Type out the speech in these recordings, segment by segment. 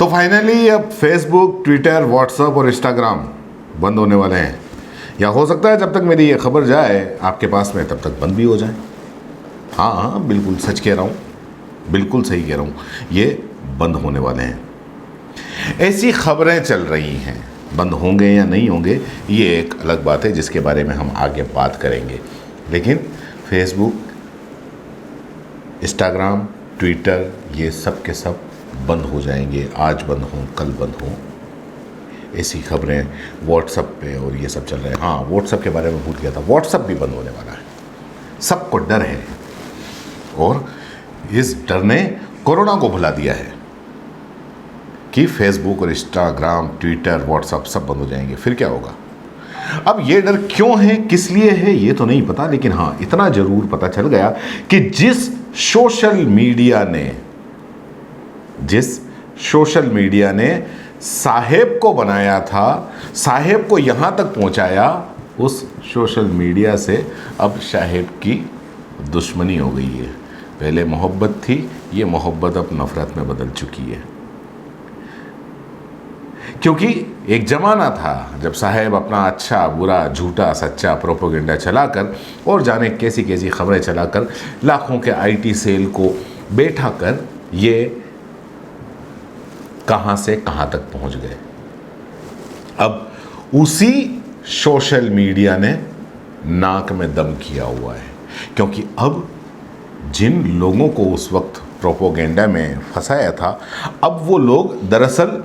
तो फाइनली अब Facebook, Twitter, WhatsApp और इंस्टाग्राम बंद होने वाले हैं, या हो सकता है जब तक मेरी ये खबर जाए आपके पास में तब तक बंद भी हो जाए। हाँ हाँ, बिल्कुल सच कह रहा हूँ, बिल्कुल सही कह रहा हूँ, ये बंद होने वाले हैं। ऐसी खबरें चल रही हैं, बंद होंगे या नहीं होंगे ये एक अलग बात है जिसके बारे में हम आगे बात करेंगे। लेकिन फेसबुक, इंस्टाग्राम, ट्विटर ये सब के सब बंद हो जाएंगे, आज बंद हों कल बंद हों, ऐसी खबरें व्हाट्सएप पे और ये सब चल रहे हैं। हाँ, व्हाट्सएप के बारे में भूल गया था, व्हाट्सएप भी बंद होने वाला है। सबको डर है और इस डर ने कोरोना को भुला दिया है कि फेसबुक और इंस्टाग्राम, ट्विटर, व्हाट्सएप सब बंद हो जाएंगे। फिर क्या होगा? अब ये डर क्यों है, किस लिए है, ये तो नहीं पता, लेकिन हाँ इतना जरूर पता चल गया कि जिस सोशल मीडिया ने साहेब को बनाया था, साहेब को यहां तक पहुंचाया, उस सोशल मीडिया से अब साहेब की दुश्मनी हो गई है। पहले मोहब्बत थी, ये मोहब्बत अब नफरत में बदल चुकी है। क्योंकि एक ज़माना था जब साहेब अपना अच्छा बुरा झूठा सच्चा प्रोपोगेंडा चलाकर और जाने कैसी कैसी खबरें चलाकर लाखों के आईटी सेल को बैठा कर ये कहां से कहां तक पहुंच गए। अब उसी सोशल मीडिया ने नाक में दम किया हुआ है, क्योंकि अब जिन लोगों को उस वक्त प्रोपोगेंडा में फंसाया था, अब वो लोग दरअसल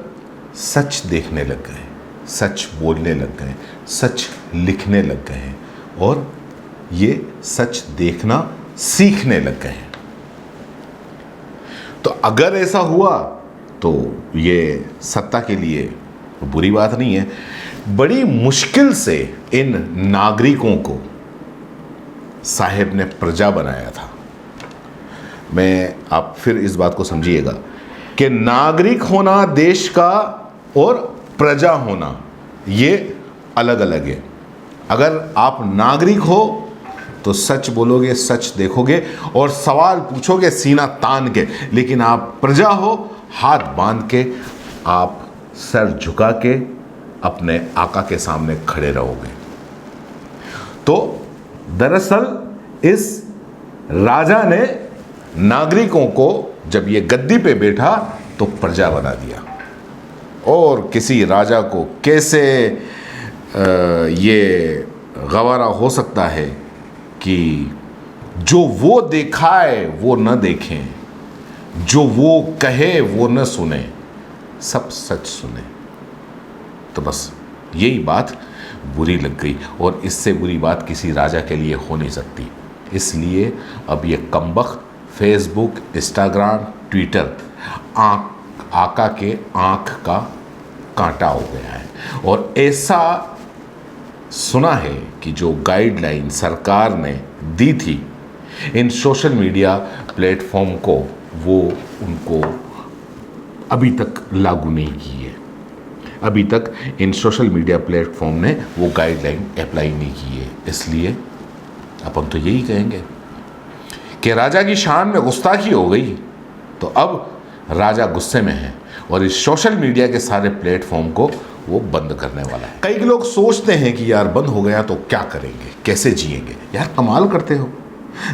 सच देखने लग गए, सच बोलने लग गए, सच लिखने लग गए हैं और ये सच देखना सीखने लग गए हैं। तो अगर ऐसा हुआ तो ये सत्ता के लिए बुरी बात नहीं है। बड़ी मुश्किल से इन नागरिकों को साहेब ने प्रजा बनाया था। मैं आप फिर इस बात को समझिएगा कि नागरिक होना देश का और प्रजा होना ये अलग अलग है। अगर आप नागरिक हो तो सच बोलोगे, सच देखोगे और सवाल पूछोगे सीना तान के, लेकिन आप प्रजा हो, हाथ बांध के, आप सर झुका के अपने आका के सामने खड़े रहोगे। तो दरअसल इस राजा ने नागरिकों को जब ये गद्दी पे बैठा तो प्रजा बना दिया। और किसी राजा को कैसे ये गवारा हो सकता है कि जो वो दिखाए वो न देखें, जो वो कहे वो न सुने, सब सच सुने। तो बस यही बात बुरी लग गई और इससे बुरी बात किसी राजा के लिए हो नहीं सकती। इसलिए अब ये कमबख्त फेसबुक, इंस्टाग्राम, ट्विटर आका के आंख का कांटा हो गया है। और ऐसा सुना है कि जो गाइडलाइन सरकार ने दी थी इन सोशल मीडिया प्लेटफॉर्म को, वो उनको अभी तक लागू नहीं की है। अभी तक इन सोशल मीडिया प्लेटफॉर्म ने वो गाइडलाइन अप्लाई नहीं की है। इसलिए अपन तो यही कहेंगे कि राजा की शान में गुस्ताखी हो गई, तो अब राजा गुस्से में है और इस सोशल मीडिया के सारे प्लेटफॉर्म को वो बंद करने वाला है। कई लोग सोचते हैं कि यार बंद हो गया तो क्या करेंगे, कैसे जिएंगे। यार कमाल करते हो,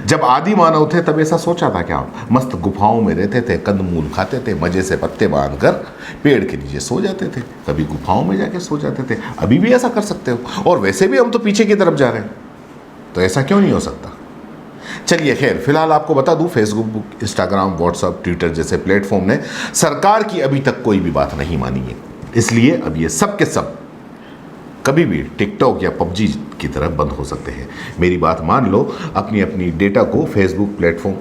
जब आदि मानव थे तब ऐसा सोचा था क्या? मस्त गुफाओं में रहते थे, कंदमूल खाते थे, मजे से पत्ते बांधकर पेड़ के नीचे सो जाते थे, कभी गुफाओं में जाके सो जाते थे। अभी भी ऐसा कर सकते हो, और वैसे भी हम तो पीछे की तरफ जा रहे हैं, तो ऐसा क्यों नहीं हो सकता? चलिए खैर, फिलहाल आपको बता दूं, फेसबुक, इंस्टाग्राम, व्हाट्सएप, ट्विटर जैसे प्लेटफॉर्म ने सरकार की अभी तक कोई भी बात नहीं मानी है। इसलिए अब ये सब के सब कभी भी टिकटॉक या पबजी की तरह बंद हो सकते हैं। मेरी बात मान लो, अपनी अपनी डेटा को फेसबुक प्लेटफॉर्म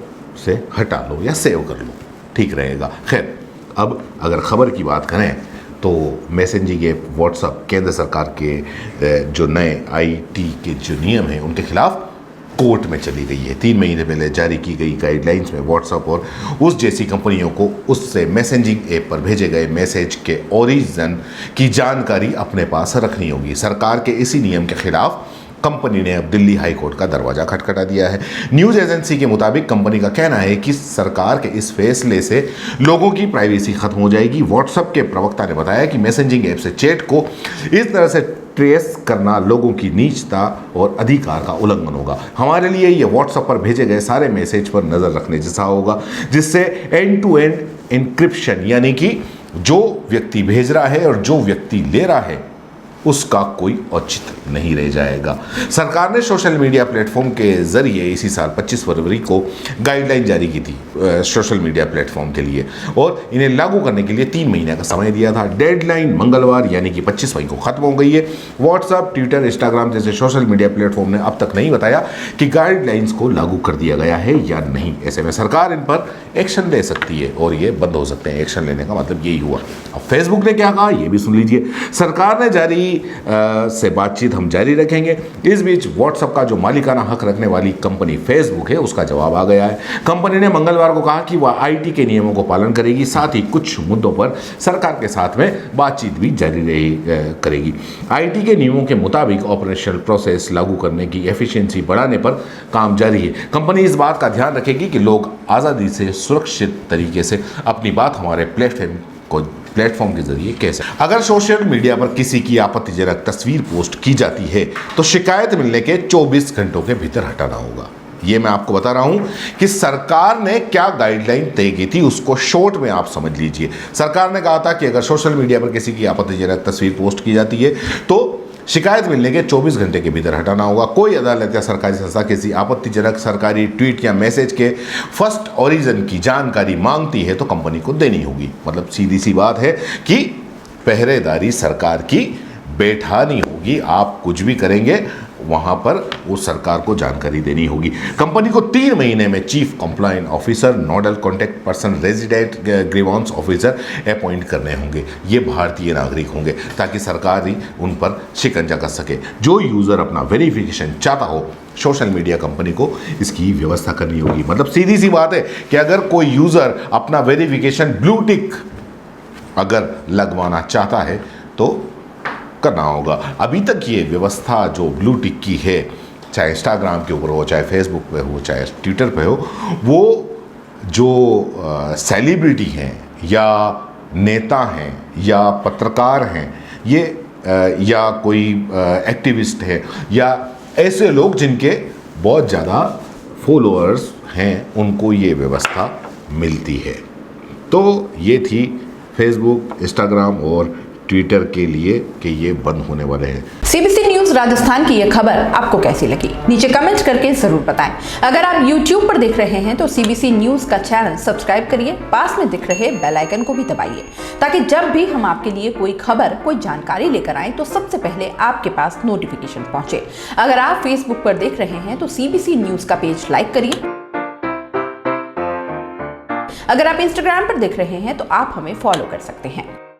से हटा लो या सेव कर लो, ठीक रहेगा। खैर, अब अगर खबर की बात करें तो मैसेजिंग ऐप व्हाट्सएप केंद्र सरकार के जो नए आईटी के जो नियम हैं उनके खिलाफ कोर्ट में चली गई है। 3 महीने पहले जारी की गई गाइडलाइंस में व्हाट्सएप और उस जैसी कंपनियों को उससे मैसेजिंग ऐप पर भेजे गए मैसेज के ओरिजिन की जानकारी अपने पास रखनी होगी। सरकार के इसी नियम के खिलाफ कंपनी ने अब दिल्ली हाई कोर्ट का दरवाजा खटखटा दिया है। न्यूज एजेंसी के मुताबिक कंपनी का कहना है कि सरकार के इस फैसले से लोगों की प्राइवेसी खत्म हो जाएगी। व्हाट्सएप के प्रवक्ता ने बताया कि मैसेजिंग ऐप से चैट को इस तरह से ट्रेस करना लोगों की नीचता और अधिकार का उल्लंघन होगा। हमारे लिए ये व्हाट्सएप पर भेजे गए सारे मैसेज पर नज़र रखने जैसा होगा, जिससे एंड टू एंड एन्क्रिप्शन, यानी कि जो व्यक्ति भेज रहा है और जो व्यक्ति ले रहा है उसका कोई औचित्य नहीं रह जाएगा। सरकार ने सोशल मीडिया प्लेटफॉर्म के जरिए इसी साल 25 फरवरी को गाइडलाइन जारी की थी सोशल मीडिया प्लेटफॉर्म के लिए, और इन्हें लागू करने के लिए 3 महीने का समय दिया था। डेडलाइन मंगलवार यानी कि 25 मई को खत्म हो गई है। व्हाट्सएप, ट्विटर, इंस्टाग्राम जैसे सोशल मीडिया प्लेटफॉर्म ने अब तक नहीं बताया कि गाइडलाइंस को लागू कर दिया गया है या नहीं। ऐसे में सरकार इन पर एक्शन ले सकती है और ये बंद हो सकते हैं। एक्शन लेने का मतलब यही हुआ। अब फेसबुक ने क्या कहा ये भी सुन लीजिए। सरकार ने जारी से बातचीत हम जारी रखेंगे। इस बीच व्हाट्सएप का जो मालिकाना हक रखने वाली कंपनी फेसबुक है उसका जवाब आ गया है। कंपनी ने मंगलवार को कहा कि वह आईटी के नियमों को पालन करेगी, साथ ही कुछ मुद्दों पर सरकार के साथ में बातचीत भी जारी करेगी। आईटी के नियमों के मुताबिक ऑपरेशनल प्रोसेस लागू करने की एफिशिएंसी बढ़ाने पर काम जारी है। कंपनी इस बात का ध्यान रखेगी कि लोग आज़ादी से सुरक्षित तरीके से अपनी बात हमारे प्लेटफॉर्म के जरिए कैसे। अगर सोशल मीडिया पर किसी की आपत्तिजनक तस्वीर पोस्ट की जाती है तो शिकायत मिलने के 24 घंटों के भीतर हटाना होगा। ये मैं आपको बता रहा हूं कि सरकार ने क्या गाइडलाइन तय की थी, उसको शॉर्ट में आप समझ लीजिए। सरकार ने कहा था कि अगर सोशल मीडिया पर किसी की आपत्तिजनक तस्वीर पोस्ट की जाती है तो शिकायत मिलने के 24 घंटे के भीतर हटाना होगा। कोई अदालत या सरकारी संस्था किसी आपत्तिजनक सरकारी ट्वीट या मैसेज के फर्स्ट ओरिजिन की जानकारी मांगती है तो कंपनी को देनी होगी। मतलब सीधी सी बात है कि पहरेदारी सरकार की बैठानी होगी। आप कुछ भी करेंगे वहाँ पर वो सरकार को जानकारी देनी होगी। कंपनी को 3 महीने में chief compliance officer, nodal contact person, resident grievance officer appoint करने होंगे। ये भारतीय नागरिक होंगे ताकि सरकार ही उन पर शिकंजा कर सके। जो यूज़र अपना वेरिफिकेशन चाहता हो सोशल मीडिया कंपनी को इसकी व्यवस्था करनी होगी। मतलब सीधी सी बात है कि अगर कोई यूज़र अपना वेरिफिकेशन ब्लू टिक अगर लगवाना चाहता है तो करना होगा। अभी तक ये व्यवस्था जो ब्लू टिक की है, चाहे इंस्टाग्राम के ऊपर हो, चाहे फेसबुक पे हो, चाहे ट्विटर पे हो, वो जो सेलिब्रिटी हैं या नेता हैं या पत्रकार हैं ये या कोई एक्टिविस्ट है या ऐसे लोग जिनके बहुत ज़्यादा फॉलोअर्स हैं उनको ये व्यवस्था मिलती है। तो ये थी फेसबुक, इंस्टाग्राम और ट्विटर के लिए कि ये बंद होने वाले हैं। सीबीसी न्यूज राजस्थान की ये खबर आपको कैसी लगी नीचे कमेंट करके जरूर बताएं। अगर आप YouTube पर देख रहे हैं तो सीबीसी न्यूज का चैनल सब्सक्राइब करिए, पास में दिख रहे बेल आइकन को भी दबाइए ताकि जब भी हम आपके लिए कोई खबर, कोई जानकारी लेकर आए तो सबसे पहले आपके पास नोटिफिकेशन पहुंचे। अगर आप फेसबुक पर देख रहे हैं तो सीबीसी न्यूज का पेज लाइक करिए। अगर आप इंस्टाग्राम पर देख रहे हैं तो आप हमें फॉलो कर सकते हैं।